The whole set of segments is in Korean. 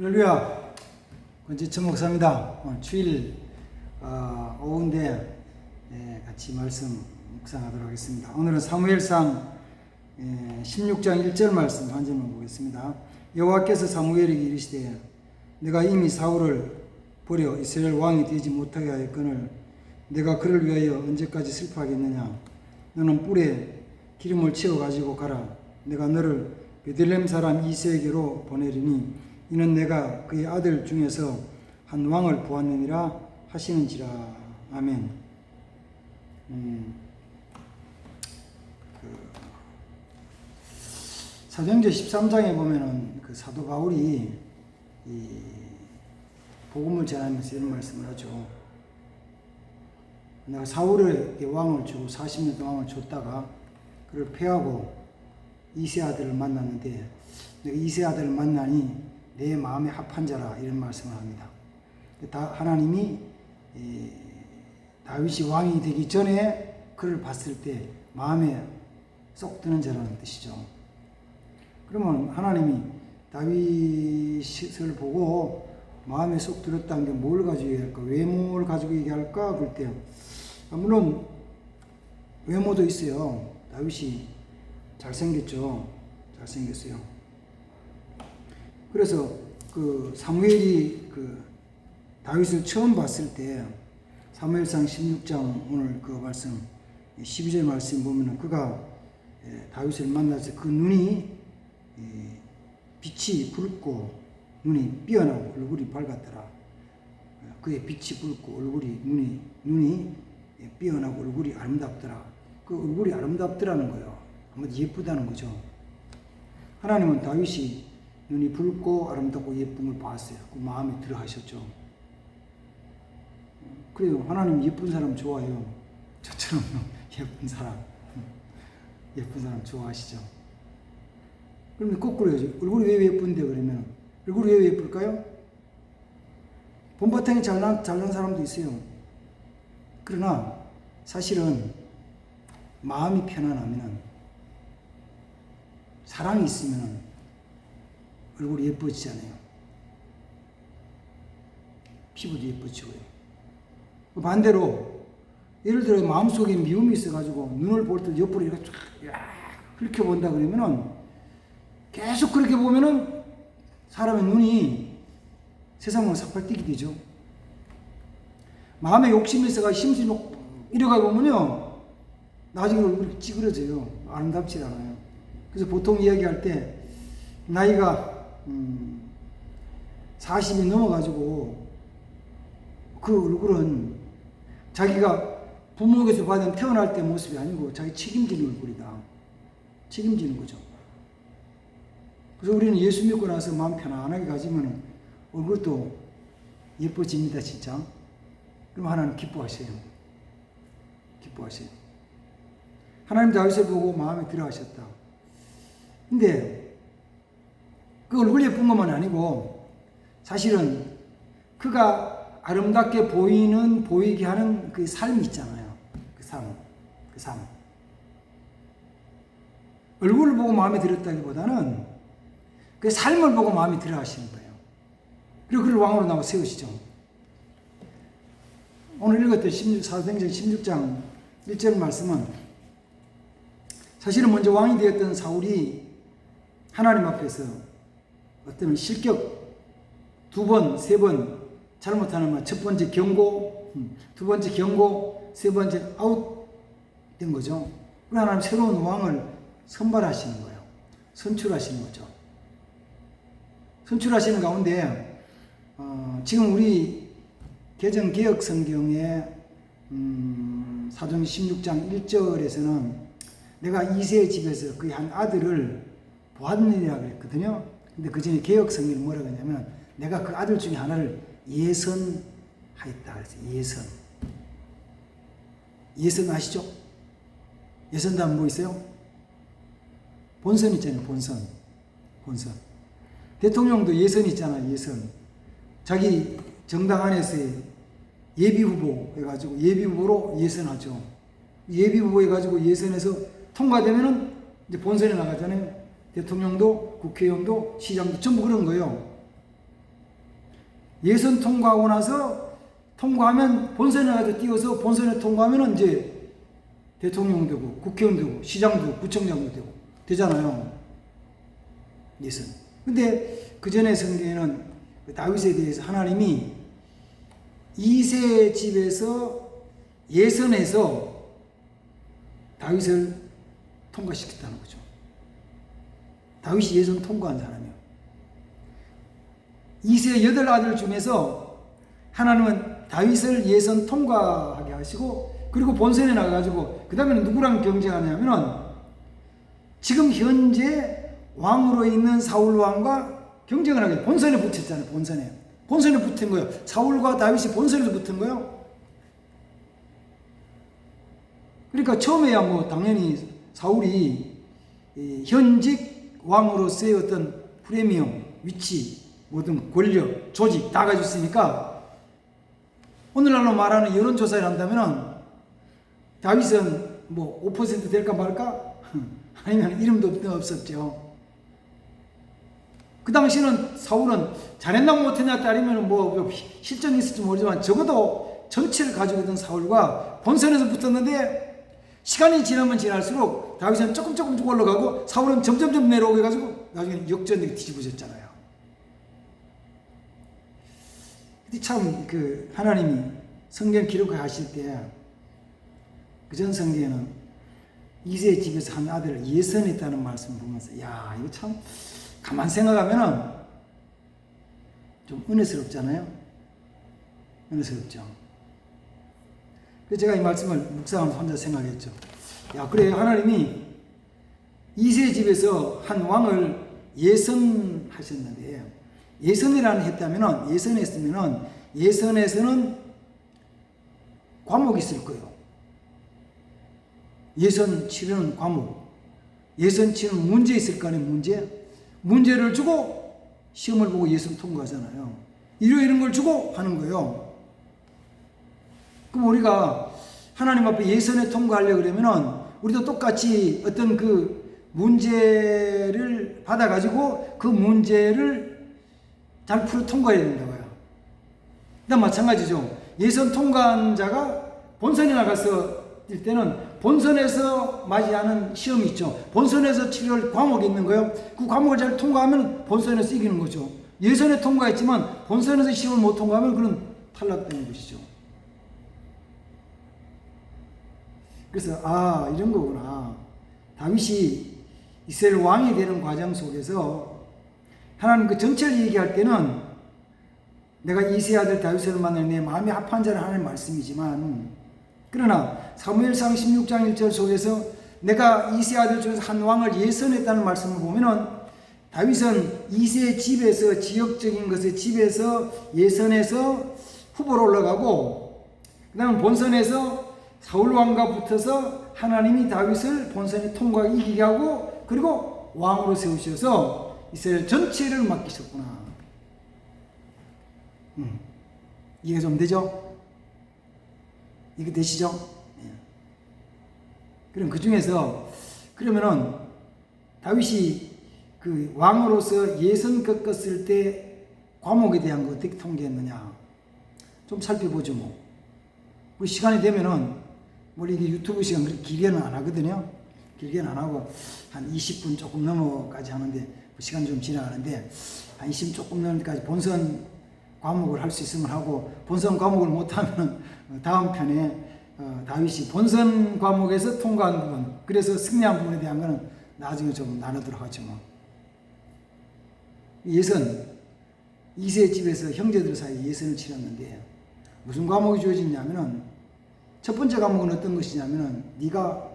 할렐루야. 권지천 목사입니다. 오늘 주일 오후인데 같이 말씀 묵상하도록 하겠습니다. 오늘은 사무엘상 16장 1절 말씀 한 절만 보겠습니다. 여호와께서 사무엘에게 이르시되 내가 이미 사울을 버려 이스라엘 왕이 되지 못하게 하였거늘 내가 그를 위하여 언제까지 슬퍼하겠느냐. 너는 뿔에 기름을 채워 가지고 가라. 내가 너를 베들레헴 사람 이새에게로 보내리니 이는 내가 그의 아들 중에서 한 왕을 보았느니라 하시는지라. 아멘. 사도행전 13장에 보면은 그 사도 바울이 이 복음을 전하면서 이런 말씀을 하죠. 내가 사울에게 왕을 주고 40년 동안 왕을 줬다가 그를 패하고 이새 아들을 만났는데 내가 이새 아들을 만나니 내 마음에 합한 자라 이런 말씀을 합니다. 하나님이 다윗이 왕이 되기 전에 그를 봤을 때 마음에 쏙 드는 자라는 뜻이죠. 그러면 하나님이 다윗을 보고 마음에 쏙 들었다는 게 뭘 가지고 얘기할까? 외모를 가지고 얘기할까? 그럴 때 물론 외모도 있어요. 다윗이 잘생겼죠. 잘생겼어요. 그래서 그 사무엘이 그 다윗을 처음 봤을 때 사무엘상 16장 오늘 그 말씀 12절 말씀 보면은 그가 다윗을 만나서 그 눈이 빛이 붉고 눈이 삐어나고 얼굴이 밝았더라. 그의 빛이 붉고 얼굴이 눈이 삐어나고 얼굴이 아름답더라. 그 얼굴이 아름답더라는 거예요. 한마디 예쁘다는 거죠. 하나님은 다윗이 눈이 붉고 아름답고 예쁨을 봤어요. 그 마음에 들어 하셨죠. 그래요. 하나님 예쁜 사람 좋아해요. 저처럼 예쁜 사람 좋아하시죠. 그러면 거꾸로 해야죠. 얼굴이 왜 예쁜데 그러면 얼굴이 왜 예쁠까요? 본바탕이 잘난 사람도 있어요. 그러나 사실은 마음이 편안하면 사랑이 있으면 얼굴이 예뻐지잖아요. 피부도 예뻐지고요. 반대로 예를 들어 마음속에 미움이 있어가지고 눈을 볼 때 옆으로 이렇게 쫙 그렇게 본다 그러면은 계속 그렇게 보면은 사람의 눈이 세상으로 삭발 뛰게 되죠. 마음에 욕심이 있어가 심술이 이래가 보면요 나중에 얼굴이 찌그러져요. 아름답지 않아요. 그래서 보통 이야기할 때 나이가 40이 넘어가지고 그 얼굴은 자기가 부모에게서 받은 태어날 때 모습이 아니고 자기 책임지는 얼굴이다. 책임지는 거죠. 그래서 우리는 예수 믿고 나서 마음 편안하게 가지면 얼굴도 예뻐집니다, 진짜. 그럼 하나님 기뻐하세요. 기뻐하세요. 하나님 다윗을 보고 마음에 들어 하셨다. 근데 그 얼굴 예쁜 것만 아니고 사실은 그가 아름답게 보이게 하는 그 삶이 있잖아요. 그 삶. 얼굴을 보고 마음에 들었다기보다는 그 삶을 보고 마음에 들어 하시는 거예요. 그리고 그를 왕으로 나와 세우시죠. 오늘 읽었던 사도행전 16장 1절 말씀은 사실은 먼저 왕이 되었던 사울이 하나님 앞에서 어떤 실격 2번, 3번 잘못하면 첫 번째 경고, 두 번째 경고, 세 번째 아웃 된 거죠. 그리고 하나님 새로운 왕을 선발하시는 거예요. 선출하시는 거죠. 선출하시는 가운데 지금 우리 개정 개혁 성경의 사도행전 16장 1절에서는 내가 이새의 집에서 그의 한 아들을 보았느니라 그랬거든요. 근데 그 전에 개혁 성경이 뭐라고 했냐면 내가 그 아들 중에 하나를 예선하였다 그랬어요. 예선 아시죠? 예선 다음 뭐 있어요? 본선 있잖아요. 본선. 대통령도 예선 있잖아요. 예선. 자기 정당 안에서의 예비 후보 해가지고 예비 후보로 예선하죠. 예비 후보 해가지고 예선에서 통과되면은 이제 본선에 나가잖아요. 대통령도 국회의원도 시장도 전부 그런 거예요. 예선 통과하고 나서 통과하면 본선에 가서 띄워서 본선에 통과하면 이제 대통령 되고 국회의원 되고 시장 되고 구청장도 되고 되잖아요. 예선. 근데 그 전에 성경에는 다윗에 대해서 하나님이 2세 집에서 예선에서 다윗을 통과시켰다는 거죠. 다윗이 예선 통과한 사람이에요. 2세 8아들 중에서 하나님은 다윗을 예선 통과하게 하시고 그리고 본선에 나가가지고 그 다음에는 누구랑 경쟁하냐면은 지금 현재 왕으로 있는 사울 왕과 경쟁을 하게 본선에 붙였잖아요. 본선에 붙은 거예요. 사울과 다윗이 본선에서 붙은 거예요. 그러니까 처음에야 뭐 당연히 사울이 현직 왕으로서의 어떤 프리미엄, 위치, 모든 권력, 조직 다 가지고 있으니까 오늘날로 말하는 여론조사를 한다면 다윗은 뭐 5% 될까 말까? 아니면 이름도 없었죠. 그 당시는 사울은 잘했나 못했냐 따르면 뭐 실정이 있을지 모르지만 적어도 전체를 가지고 있던 사울과 본선에서 붙었는데 시간이 지나면 지날수록 다윗은 조금 올라가고 사울은 점점 내려오게 해가지고 나중에 역전되게 뒤집어졌잖아요. 근데 참 그 하나님이 성경 기록하실 때 그전 성경에는 2세 집에서 한 아들을 예선했다는 말씀을 보면서 야 이거 참 가만 생각하면은 좀 은혜스럽잖아요. 은혜스럽죠. 그래서 제가 이 말씀을 묵상하면서 혼자 생각했죠. 야 그래 하나님이 2세 집에서 한 왕을 예선하셨는데 예선이라는 했다면은 예선에서는 과목이 있을 거예요. 예선 치르는 과목, 예선 치르는 문제 있을 거 아니에요. 문제를 주고 시험을 보고 예선 통과하잖아요. 이런 걸 주고 하는 거예요. 그럼 우리가 하나님 앞에 예선에 통과하려고 그러면은 우리도 똑같이 어떤 그 문제를 받아가지고 그 문제를 잘 풀어 통과해야 된다고요. 그다음 마찬가지죠. 예선 통과한 자가 본선에 나가서 일 때는 본선에서 맞이하는 시험이 있죠. 본선에서 치료할 과목이 있는 거예요. 그 과목을 잘 통과하면 본선에서 이기는 거죠. 예선에 통과했지만 본선에서 시험을 못 통과하면 그런 탈락되는 것이죠. 그래서 이런 거구나. 다윗이 이스라엘 왕이 되는 과정 속에서 하나님 그 전체를 얘기할 때는 내가 이세 아들 다윗을 만나 내 마음이 합한 자는 하나님의 말씀이지만 그러나 사무엘상 16장 1절 속에서 내가 이세 아들 중에서 한 왕을 예선했다는 말씀을 보면은 다윗은 이세 집에서 지역적인 것의 집에서 예선해서 후보로 올라가고 그 다음에 본선에서 사울 왕과 붙어서 하나님이 다윗을 본선에 통과하게 이기게 하고 그리고 왕으로 세우셔서 이스라엘 전체를 맡기셨구나. 이해가 좀 되죠? 이게 되시죠? 예. 그럼 그 중에서 그러면은 다윗이 그 왕으로서 예선 겪었을 때 과목에 대한 거 어떻게 통계했느냐 좀 살펴보죠. 뭐 우리 시간이 되면은 우리 이게 유튜브 시간 그렇게 길게는 안 하거든요. 길게는 안 하고 한 20분 조금 넘어까지 하는데 시간 좀 지나가는데 한 20분 조금 넘어까지 본선 과목을 할 수 있으면 하고 본선 과목을 못하면 다음 편에 다윗이 본선 과목에서 통과한 부분 그래서 승리한 부분에 대한 거는 나중에 좀 나누도록 하죠. 뭐. 예선 2세 집에서 형제들 사이에 예선을 치렀는데 무슨 과목이 주어지냐면은 첫 번째 과목은 어떤 것이냐면은 네가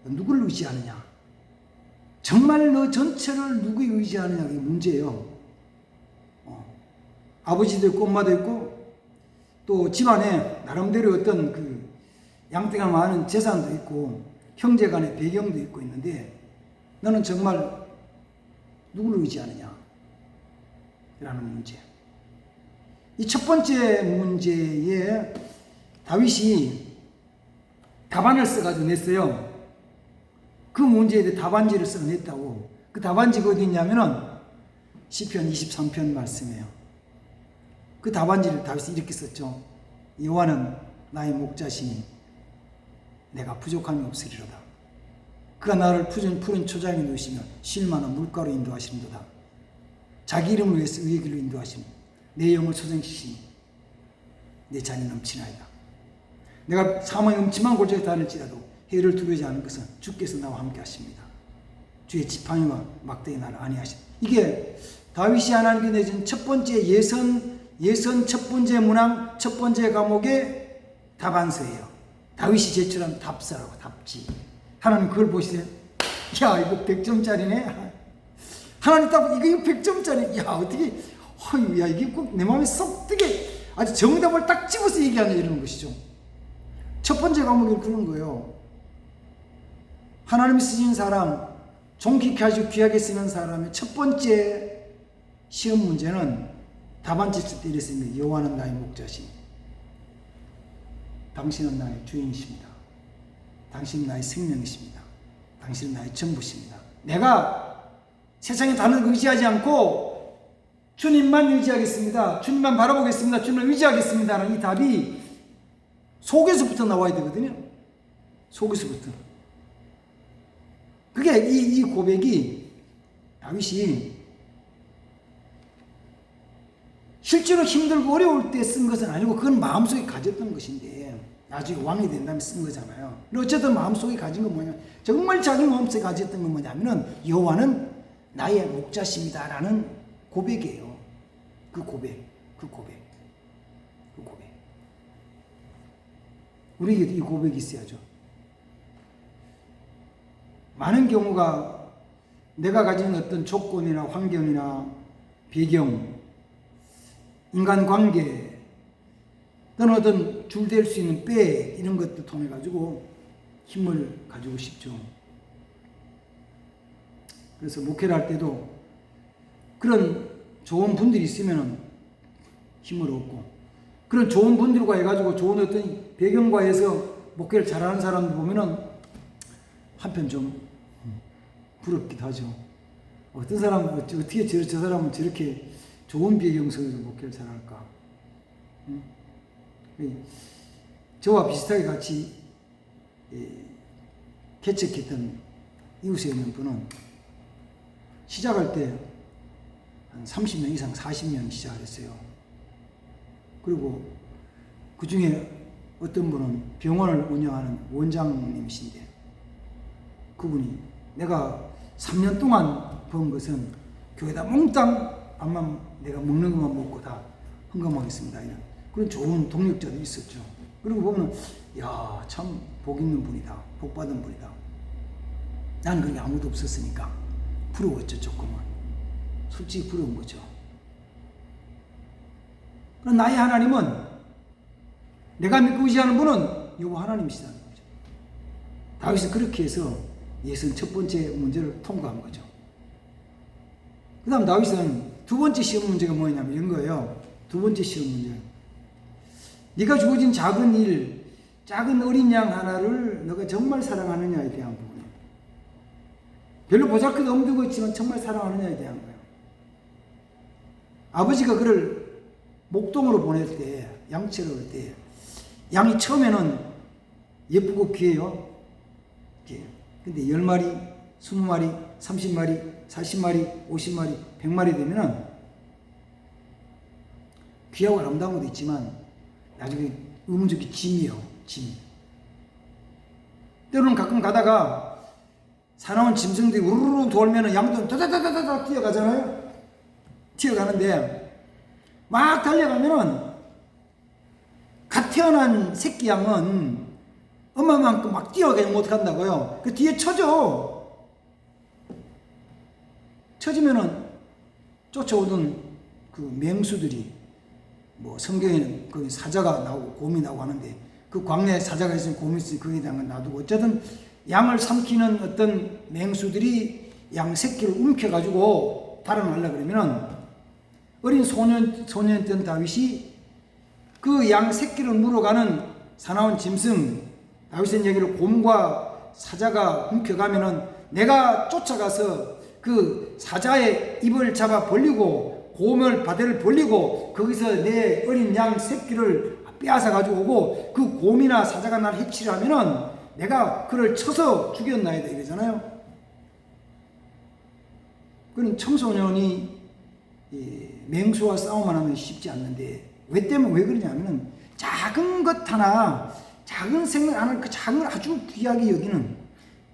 누구를 의지하느냐 정말 너 전체를 누구에 의지하느냐 이게 문제예요. 아버지도 있고 엄마도 있고 또 집안에 나름대로 어떤 그 양떼가 많은 재산도 있고 형제 간의 배경도 있고 있는데 너는 정말 누구를 의지하느냐 라는 문제. 이 첫 번째 문제에 다윗이 답안을 써가지고 냈어요. 그 문제에 대해 답안지를 써냈다고. 그 답안지가 어디 있냐면은 시편 23편 말씀이에요. 그 답안지를 다윗이 이렇게 썼죠. 여호와는 나의 목자시니 내가 부족함이 없으리로다. 그가 나를 푸른 초장에 놓으시며 쉴 만한 물가로 인도하시는도다. 자기 이름을 위해서 의의 길로 인도하시며 내 영을 소생시키니 내 잔이 넘치나이다. 내가 사망의 음침한 골짜기에 다닐지라도 해를 두려워하지 않은 것은 주께서 나와 함께 하십니다. 주의 지팡이와 막대기 나를 안위하십니다. 이게 다윗이 하나님께 내준 첫 번째 예선 첫 번째 문항 첫 번째 과목의 답안서예요. 다윗이 제출한 답사라고, 답지. 하나님 그걸 보시세요. 야, 이거 100점짜리네. 하나님 딱 이거 100점짜리. 야, 어떻게, 야, 이게 꼭 내 마음에 쏙 뜨게 아주 정답을 딱 집어서 얘기하냐, 이러는 것이죠. 첫 번째 과목이 그런 거예요. 하나님이 쓰신 사람, 존귀케 하시고 귀하게 쓰는 사람의 첫 번째 시험 문제는 답안지 쓸 때 이랬습니다. 여호와는 나의 목자시니 당신은 나의 주인이십니다. 당신은 나의 생명이십니다. 당신은 나의 전부십니다. 내가 세상에 다른 의지하지 않고 주님만 의지하겠습니다. 주님만 바라보겠습니다. 주님을 의지하겠습니다라는 이 답이 속에서부터 나와야 되거든요. 속에서부터. 그게 이 고백이 다윗이 실제로 힘들고 어려울 때 쓴 것은 아니고 그건 마음속에 가졌던 것인데 나중에 왕이 된 다음에 쓴 거잖아요. 근데 어쨌든 마음속에 가진 건 뭐냐, 정말 자기 마음속에 가졌던 건 뭐냐면은 여호와는 나의 목자십니다라는 고백이에요. 그 고백. 우리에게도 이 고백이 있어야죠. 많은 경우가 내가 가진 어떤 조건이나 환경이나 배경, 인간관계 또는 어떤 줄될 수 있는 배 이런 것들 통해 가지고 힘을 가지고 싶죠. 그래서 목회를 할 때도 그런 좋은 분들이 있으면 힘을 얻고, 그런 좋은 분들과 해가지고 좋은 어떤 배경과 해서 목회를 잘하는 사람들 보면은 한편 좀 부럽기도 하죠. 어떤 사람은 어떻게 저 사람은 저렇게 좋은 배경 속에서 목회를 잘할까? 저와 비슷하게 같이 개척했던 이웃에 있는 분은 시작할 때 한 30년 이상 40년 시작을 했어요. 그리고 그 중에 어떤 분은 병원을 운영하는 원장님이신데 그분이 내가 3년 동안 번 것은 교회다 몽땅 밥만 내가 먹는 것만 먹고 다 헌금하겠습니다. 이런 그런 좋은 동력자도 있었죠. 그리고 보면 야, 참 복 있는 분이다. 복 받은 분이다. 나는 그게 아무도 없었으니까 부러웠죠. 조금은. 솔직히 부러운 거죠. 그럼 나의 하나님은, 내가 믿고 의지하는 분은 여호와 하나님이시다는 거죠. 다윗은 그렇게 해서 예선 첫 번째 문제를 통과한 거죠. 그 다음 다윗은 두 번째 시험 문제가 뭐냐면 이런 거예요. 두 번째 시험 문제. 네가 주어진 작은 일, 작은 어린 양 하나를 너가 정말 사랑하느냐에 대한 부분이에요. 별로 보잘것 없는 거 있지만 정말 사랑하느냐에 대한 거예요. 아버지가 그를 목동으로 보낼 때, 양치러 올 때, 양이 처음에는 예쁘고 귀해요. 근데 10마리, 20마리, 30마리, 40마리, 50마리, 100마리 되면은 귀하고 아름다운 것도 있지만 나중에 의문적인 짐이에요. 짐. 때로는 가끔 가다가 사나운 짐승들이 우르르 돌면은 양도 다다다다다 뛰어가잖아요. 튀어가는데 막 달려가면은 갓 태어난 새끼 양은 엄마만큼 막 뛰어가면 못한다고요. 그 뒤에 쳐져. 쳐지면은 쫓아오던 그 맹수들이, 뭐 성경에는 거기 사자가 나오고 곰이 나오고 하는데 그 광야에 사자가 있으면 곰이 있으니 거기에 대한 놔두고 어쨌든 양을 삼키는 어떤 맹수들이 양 새끼를 움켜가지고 달아나려고 그러면은 어린 소년이었던 다윗이 그 양 새끼를 물어가는 사나운 짐승, 다윗은 여기를 곰과 사자가 움켜가면은 내가 쫓아가서 그 사자의 입을 잡아 벌리고 곰을 바다를 벌리고 거기서 내 어린 양 새끼를 빼앗아 가지고 오고 그 곰이나 사자가 날 해치려 하면은 내가 그를 쳐서 죽였나야 돼 이러잖아요. 그런 청소년이 맹수와 싸움만 하면 쉽지 않는데 왜 그러냐면은 작은 것 하나, 작은 생각 하나, 그 작은 걸 아주 귀하게 여기는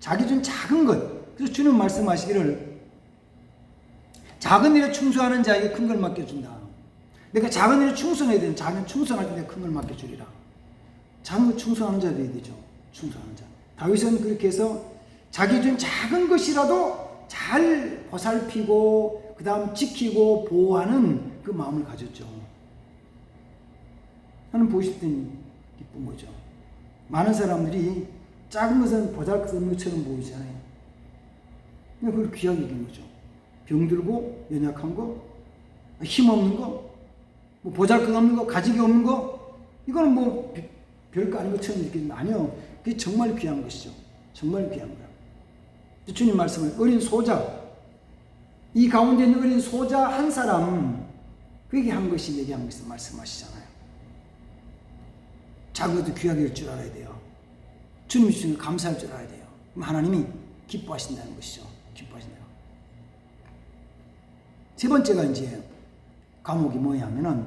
자기 준 작은 것. 그래서 주님 말씀하시기를 작은 일에 충성하는 자에게 큰 걸 맡겨준다. 내가 작은 일에 충성해야 되는 작은 충성할 때 내가 큰 걸 맡겨주리라. 작은 것 충성하는 자 되어야 되죠. 충성하는 자. 다윗은 그렇게 해서 자기 준 작은 것이라도 잘 보살피고 그 다음 지키고 보호하는 그 마음을 가졌죠. 하나님 보실 기쁜 거죠. 많은 사람들이 작은 것은 보잘것없는 것처럼 보이잖아요. 그냥 그걸 귀하게 여긴 거죠. 병들고 연약한 거, 힘없는 거, 뭐 보잘것없는 거, 가지기 없는 거, 이거는 뭐 별거 아닌 것처럼 느끼지만 아니요. 그게 정말 귀한 것이죠. 정말 귀한 거예요. 주님 말씀을 어린 소자, 이 가운데 있는 어린 소자 한 사람, 그에게 한 것이 내게 한 것을 말씀하시잖아요. 작은 것도 귀하게 할 줄 알아야 돼요. 주님 주시는 걸 감사할 줄 알아야 돼요. 그럼 하나님이 기뻐하신다는 것이죠. 기뻐하신다. 세 번째가 이제 과목이 뭐냐면은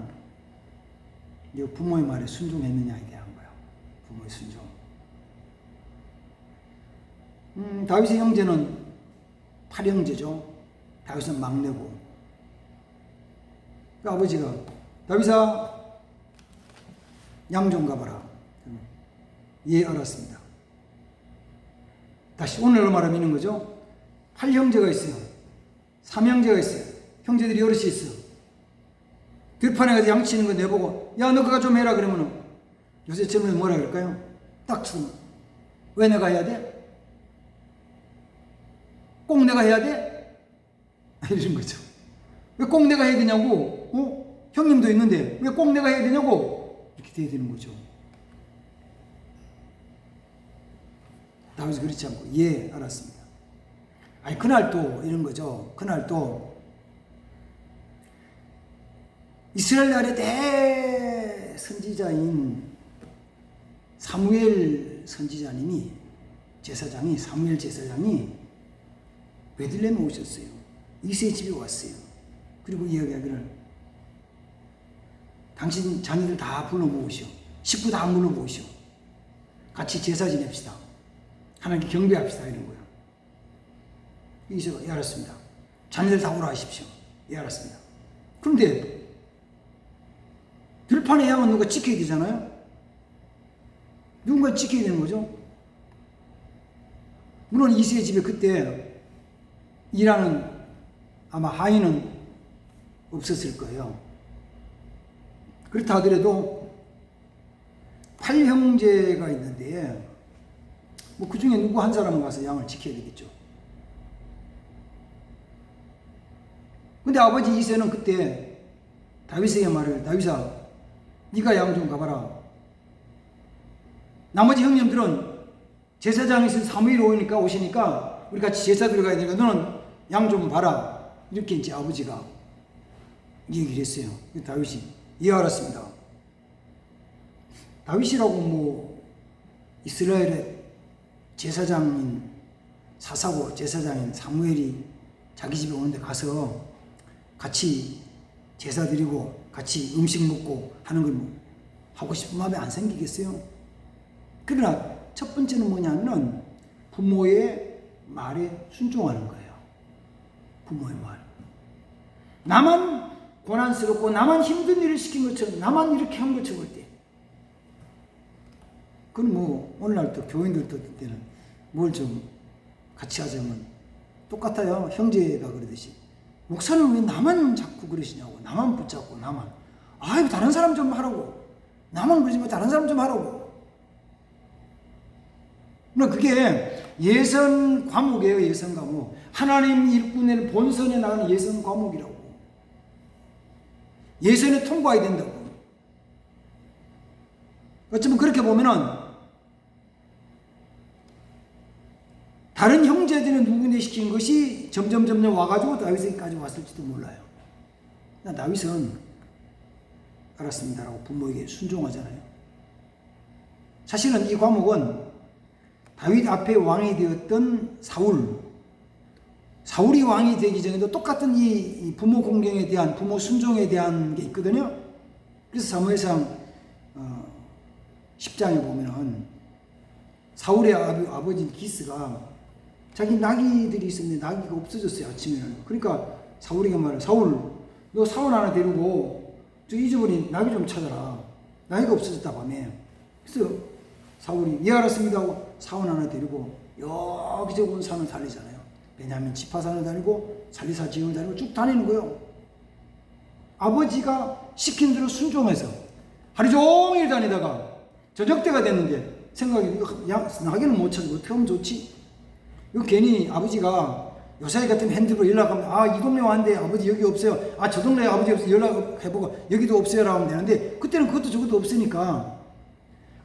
부모의 말에 순종했느냐에 대한 거예요. 부모의 순종. 다윗의 형제는 8형제죠. 다윗은 막내고. 그 아버지가 다윗아 양 좀 가봐라. 예, 알았습니다. 다시 오늘로 말하면 있는 거죠. 8형제가 있어요. 3형제가 있어요. 형제들이 여럿이 있어. 들판에 가서 양치는 거 내보고 야 너 그거 좀 해라 그러면은 요새 젊은이 뭐라 그럴까요? 딱 치면 왜 내가 해야 돼? 꼭 내가 해야 돼? 이런 거죠. 왜 꼭 내가 해야 되냐고? 형님도 있는데 왜 꼭 내가 해야 되냐고? 이렇게 돼야 되는 거죠. 다윗이 그렇지 않고 예 알았습니다. 아니 그날 또 이런 거죠. 그날 또 이스라엘 나라의 대선지자인 사무엘 선지자님이 제사장이 사무엘 제사장이 베들레헴에 오셨어요. 이새의 집에 왔어요. 그리고 이야기하기를 당신 자녀들 다 불러 모으시오. 식구 다 불러 모으시오. 같이 제사 지냅시다. 하나님께 경배합시다 이런 거예요. 이서 예 알았습니다. 자녀들 다 오라 하십시오. 예 알았습니다. 그런데 들판의 양은 누가 지켜야 되잖아요. 누군가 지켜야 되는 거죠. 물론 이새의 집에 그때 일하는 아마 하인은 없었을 거예요. 그렇다 하더라도 8형제가 있는데 뭐 그 중에 누구 한 사람은 가서 양을 지켜야 되겠죠. 근데 아버지 이새는 그때 다윗에게 말을 다윗아 네가 양 좀 가봐라. 나머지 형님들은 제사장이신 사무엘이 오시니까 우리 같이 제사 들어가야 되니까 너는 양 좀 봐라. 이렇게 이제 아버지가 얘기를 했어요. 다윗이 예 알았습니다. 다윗이라고 뭐 이스라엘의 제사장인 사사고 제사장인 사무엘이 자기 집에 오는데 가서 같이 제사 드리고 같이 음식 먹고 하는 걸 하고 싶은 마음이 안 생기겠어요? 그러나 첫 번째는 뭐냐면 부모의 말에 순종하는 거예요. 부모의 말. 나만 고난스럽고 나만 힘든 일을 시킨 것처럼 나만 이렇게 한 것처럼 할 때 그건 뭐 오늘날 또 교인들도 때는 뭘 좀 같이 하자면 똑같아요. 형제가 그러듯이 목사는 왜 나만 자꾸 그러시냐고 나만 붙잡고 나만 아유 다른 사람 좀 하라고 나만 그러지 마 다른 사람 좀 하라고. 그러나 그게 예선 과목이에요. 예선 과목. 하나님 일꾼의 본선에 나가는 예선 과목이라고. 예선에 통과해야 된다고. 어쩌면 그렇게 보면은 다른 형제들은 누구네 시킨 것이 점점 와가지고 다윗에게까지 왔을지도 몰라요. 다윗은 알았습니다라고 부모에게 순종하잖아요. 사실은 이 과목은 다윗 앞에 왕이 되었던 사울이 왕이 되기 전에도 똑같은 이 부모 공경에 대한, 부모 순종에 대한 게 있거든요. 그래서 사무엘상 10장에 보면은 사울의 아버지 기스가 자기 나귀들이 있었는데 나귀가 없어졌어요, 아침에는. 그러니까 사울에게 말해, 사울, 너 사원 하나 데리고 저 잊어버린 나귀 좀 찾아라. 나귀가 없어졌다 밤에. 그래서 사울이 예 알았습니다 하고 사원 하나 데리고 여기저기 온 산을 달리잖아요. 베냐민 지파산을 다니고 살리사 지역을 다니고 쭉 다니는 거예요. 아버지가 시킨 대로 순종해서 하루 종일 다니다가 저녁 때가 됐는데 생각이, 나귀는 못 찾고 어떻게 하면 좋지? 이거 괜히 아버지가 요사이 같은 핸드로 연락하면, 이 동네 왔는데 아버지 여기 없어요. 저 동네에 아버지 없어요. 연락해보고 여기도 없어요 라고 하면 되는데, 그때는 그것도 저것도 없으니까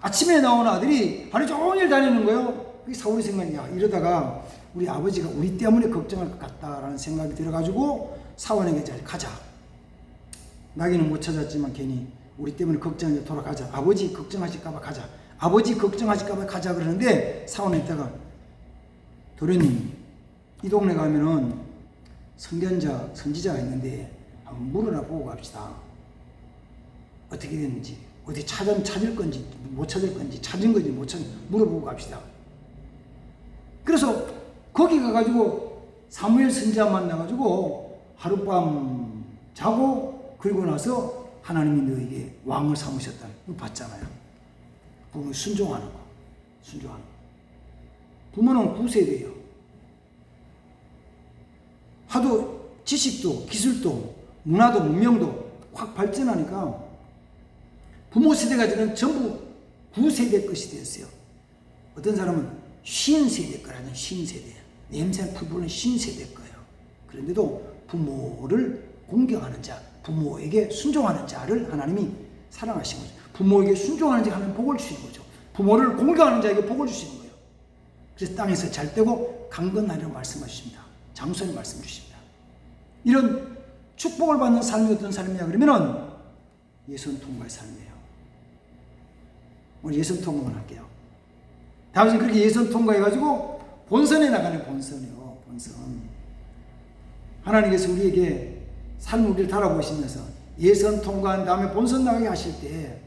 아침에 나오는 아들이 하루 종일 다니는 거예요. 그게 사울이 생각이, 이러다가 우리 아버지가 우리 때문에 걱정할 것 같다라는 생각이 들어가지고 사원에게 가자. 나귀는 못 찾았지만 괜히 우리 때문에 걱정해 돌아가자. 아버지 걱정하실까봐 가자. 아버지 걱정하실까봐 가자 그러는데 사원에 있다가, 도련님, 이 동네 가면은 선지자가 있는데 한번 물어나 보고 갑시다. 어떻게 됐는지, 어디 찾을 건지 못 찾을 건지, 찾은 건지 못 찾은 건지 물어보고 갑시다. 그래서 거기 가가지고 사무엘 선지자 만나가지고 하룻밤 자고, 그리고 나서 하나님이 너에게 왕을 삼으셨다. 이거 봤잖아요. 부모 순종하는 거. 부모는 구세대예요. 하도 지식도 기술도 문화도 문명도 확 발전하니까 부모 세대가 되는 전부 9세대 것이 되었어요. 어떤 사람은 50세대 거라는 50세대, 냄새 풀부는 50세대 거예요. 그런데도 부모를 공경하는 자, 부모에게 순종하는 자를 하나님이 사랑하신 거죠. 부모에게 순종하는 자가 하나님 복을 주시는 거죠. 부모를 공경하는 자에게 복을 주시는 거예요. 그래서 땅에서 잘 되고 강건하리라고 말씀하십니다. 장수님 말씀 주십니다. 이런 축복을 받는 삶이 어떤 삶이냐 그러면은 예선 통과의 삶이에요. 오늘 예선 통과만 할게요. 다윗은 그렇게 예선 통과해가지고 본선에 나가는 본선이요. 본선. 하나님께서 우리에게 삶 우리를 달아보시면서 예선 통과한 다음에 본선 나가게 하실 때,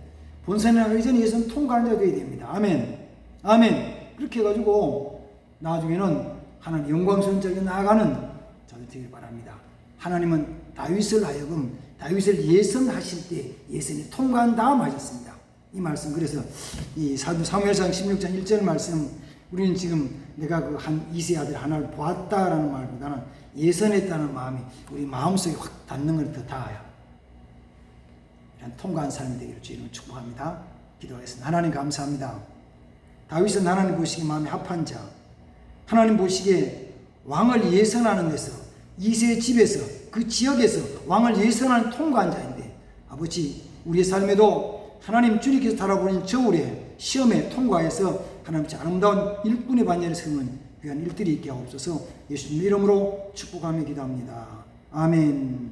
본선에 나가기 전에 예선 통과한 자 되어야 됩니다. 아멘. 아멘. 그렇게 해가지고 나중에는 하나님 영광스러운 자리에 나아가는 자들 되길 바랍니다. 하나님은 다윗을 하여금 다윗을 예선하실 때 예선이 통과한 다음 하셨습니다. 이 말씀, 그래서 이 사무엘상 16장 1절 말씀, 우리는 지금 내가 그 한 2세 아들 하나를 보았다라는 말보다는 예선했다는 마음이 우리 마음속에 확 닿는 걸 더 닿아요. 이런 통과한 삶이 되기를 주의 이름으로 축복합니다. 기도하겠습니다. 하나님 감사합니다. 다윗은 하나님 보시기에 마음에 합한 자, 하나님 보시기에 왕을 예선하는 데서, 2세의 집에서, 그 지역에서 왕을 예선하는 통과한 자인데, 아버지 우리의 삶에도 하나님 주님께서 달아보는 저울에 시험에 통과해서 하나님 아름다운 일꾼의 반열에 서는 귀한 일들이 있게 하옵소서. 예수님 이름으로 축복하며 기도합니다. 아멘.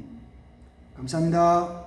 감사합니다.